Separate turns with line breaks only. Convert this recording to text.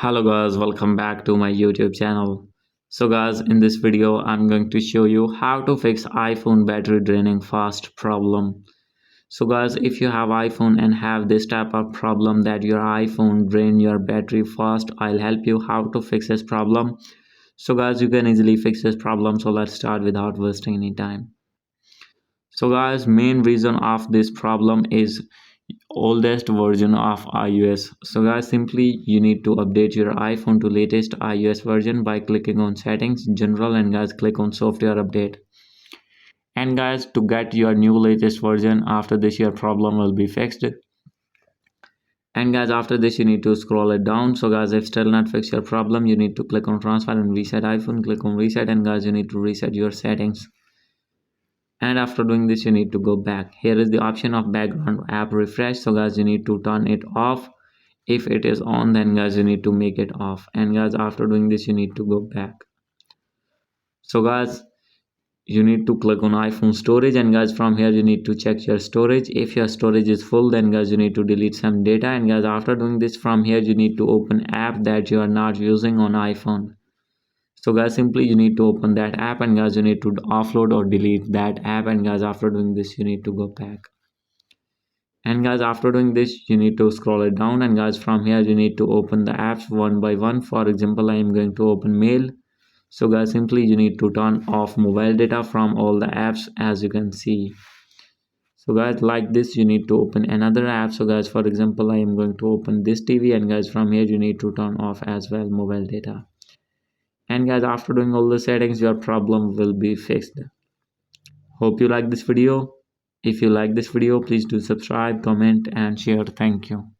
Hello guys, welcome back to my YouTube channel. So guys, in this video I'm going to show you how to fix iPhone battery draining fast problem. So guys, if you have iPhone and have this type of problem that your iPhone drain your battery fast, I'll help you how to fix this problem. So guys, you can easily fix this problem. So let's start without wasting any time. So guys, main reason of this problem is oldest version of iOS. So guys, simply you need to update your iPhone to latest iOS version by clicking on settings, general, and guys click on software update. And guys, to get your new latest version, after this your problem will be fixed. And guys, after this you need to scroll it down. So guys, if still not fix your problem, you need to click on transfer and reset iPhone, click on reset, and guys you need to reset your settings. And after doing this you need to go back. Here is the option of background app refresh. So guys, you need to turn it off. If it is on, then guys you need to make it off. And guys, after doing this you need to go back. So guys, you need to click on iPhone storage, and guys from here you need to check your storage. If your storage is full, then guys you need to delete some data. And guys, after doing this, from here you need to open app that you are not using on iPhone. So guys, simply you need to open that app, and guys you need to offload or delete that app. And guys, after doing this you need to go back. And guys, after doing this you need to scroll it down, and guys from here you need to open the apps one by one. For example, I am going to open mail. So guys, simply you need to turn off mobile data from all the apps, as you can see. So guys, like this you need to open another app. So guys, for example, I am going to open this TV, and guys from here you need to turn off as well mobile data. And guys, after doing all the settings, your problem will be fixed. Hope you like this video. If you like this video, please do subscribe, comment, and share. Thank you.